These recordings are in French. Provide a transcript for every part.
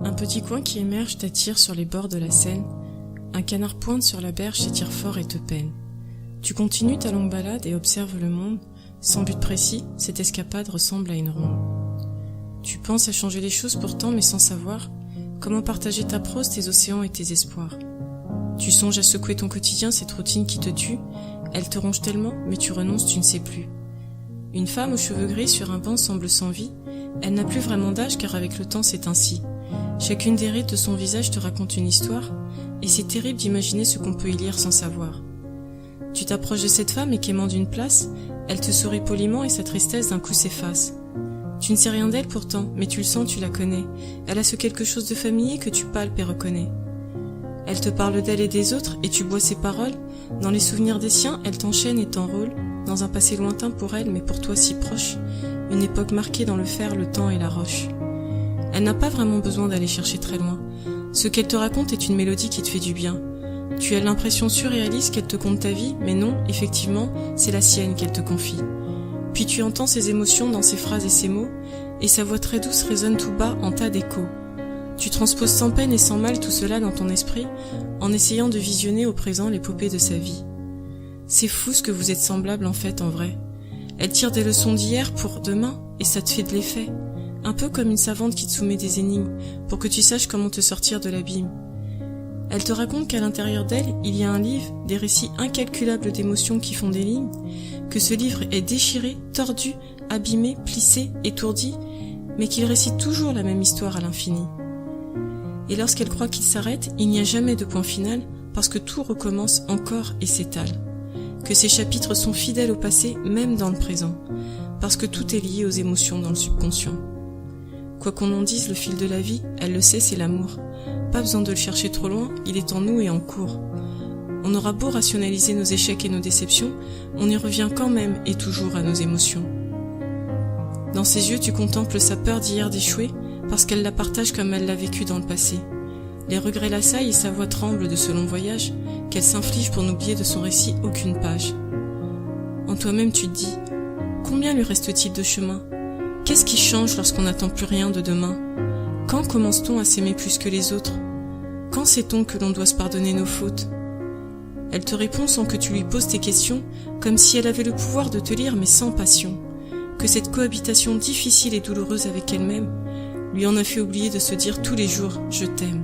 Un petit coin qui émerge t'attire sur les bords de la Seine. Un canard pointe sur la berge et tire fort et te peine. Tu continues ta longue balade et observes le monde. Sans but précis, cette escapade ressemble à une ronde. Tu penses à changer les choses pourtant, mais sans savoir comment partager ta prose, tes océans et tes espoirs. Tu songes à secouer ton quotidien, cette routine qui te tue. Elle te ronge tellement, mais tu renonces, tu ne sais plus. Une femme aux cheveux gris sur un banc semble sans vie. Elle n'a plus vraiment d'âge car avec le temps c'est ainsi. Chacune des rides de son visage te raconte une histoire, et c'est terrible d'imaginer ce qu'on peut y lire sans savoir. Tu t'approches de cette femme et quémande une place, elle te sourit poliment et sa tristesse d'un coup s'efface. Tu ne sais rien d'elle pourtant, mais tu le sens, tu la connais. Elle a ce quelque chose de familier que tu palpes et reconnais. Elle te parle d'elle et des autres, et tu bois ses paroles. Dans les souvenirs des siens, elle t'enchaîne et t'enrôle, dans un passé lointain pour elle, mais pour toi si proche, une époque marquée dans le fer, le temps et la roche. Elle n'a pas vraiment besoin d'aller chercher très loin. Ce qu'elle te raconte est une mélodie qui te fait du bien. Tu as l'impression surréaliste qu'elle te conte ta vie, mais non, effectivement, c'est la sienne qu'elle te confie. Puis tu entends ses émotions dans ses phrases et ses mots, et sa voix très douce résonne tout bas en tas d'échos. Tu transposes sans peine et sans mal tout cela dans ton esprit, en essayant de visionner au présent l'épopée de sa vie. C'est fou ce que vous êtes semblables en fait, en vrai. Elle tire des leçons d'hier pour demain, et ça te fait de l'effet. Un peu comme une savante qui te soumet des énigmes, pour que tu saches comment te sortir de l'abîme. Elle te raconte qu'à l'intérieur d'elle, il y a un livre, des récits incalculables d'émotions qui font des lignes, que ce livre est déchiré, tordu, abîmé, plissé, étourdi, mais qu'il récite toujours la même histoire à l'infini. Et lorsqu'elle croit qu'il s'arrête, il n'y a jamais de point final, parce que tout recommence encore et s'étale. Que ces chapitres sont fidèles au passé, même dans le présent, parce que tout est lié aux émotions dans le subconscient. Quoi qu'on en dise, le fil de la vie, elle le sait, c'est l'amour. Pas besoin de le chercher trop loin, il est en nous et en cours. On aura beau rationaliser nos échecs et nos déceptions, on y revient quand même et toujours à nos émotions. Dans ses yeux, tu contemples sa peur d'hier d'échouer, parce qu'elle la partage comme elle l'a vécu dans le passé. Les regrets l'assaillent et sa voix tremble de ce long voyage, qu'elle s'inflige pour n'oublier de son récit aucune page. En toi-même tu te dis, combien lui reste-t-il de chemin ? Qu'est-ce qui change lorsqu'on n'attend plus rien de demain ? Quand commence-t-on à s'aimer plus que les autres ? Quand sait-on que l'on doit se pardonner nos fautes ? Elle te répond sans que tu lui poses tes questions, comme si elle avait le pouvoir de te lire mais sans passion, que cette cohabitation difficile et douloureuse avec elle-même lui en a fait oublier de se dire tous les jours « je t'aime ».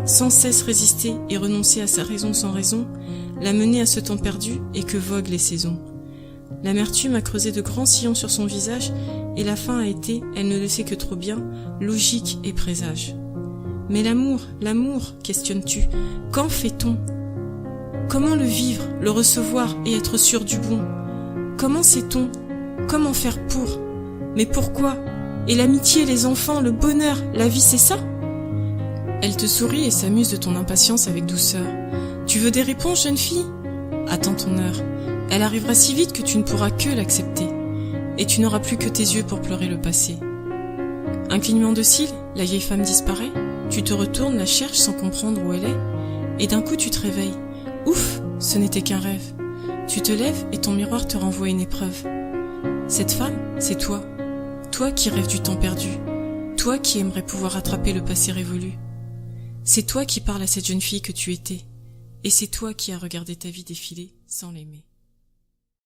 Sans cesse résister et renoncer à sa raison sans raison, l'a menée à ce temps perdu et que voguent les saisons. L'amertume a creusé de grands sillons sur son visage et la fin a été, elle ne le sait que trop bien, logique et présage. Mais l'amour, questionnes-tu, qu'en fait-on ? Comment le vivre, le recevoir et être sûr du bon ? Comment sait-on ? Comment faire pour ? Mais pourquoi ? Et l'amitié, les enfants, le bonheur, la vie, c'est ça ? Elle te sourit et s'amuse de ton impatience avec douceur. Tu veux des réponses, jeune fille ? Attends ton heure. Elle arrivera si vite que tu ne pourras que l'accepter. Et tu n'auras plus que tes yeux pour pleurer le passé. Un clignement de cils, la vieille femme disparaît. Tu te retournes, la cherches sans comprendre où elle est. Et d'un coup tu te réveilles. Ouf, ce n'était qu'un rêve. Tu te lèves et ton miroir te renvoie une épreuve. Cette femme, c'est toi. Toi qui rêves du temps perdu. Toi qui aimerais pouvoir rattraper le passé révolu. C'est toi qui parles à cette jeune fille que tu étais. Et c'est toi qui as regardé ta vie défiler sans l'aimer.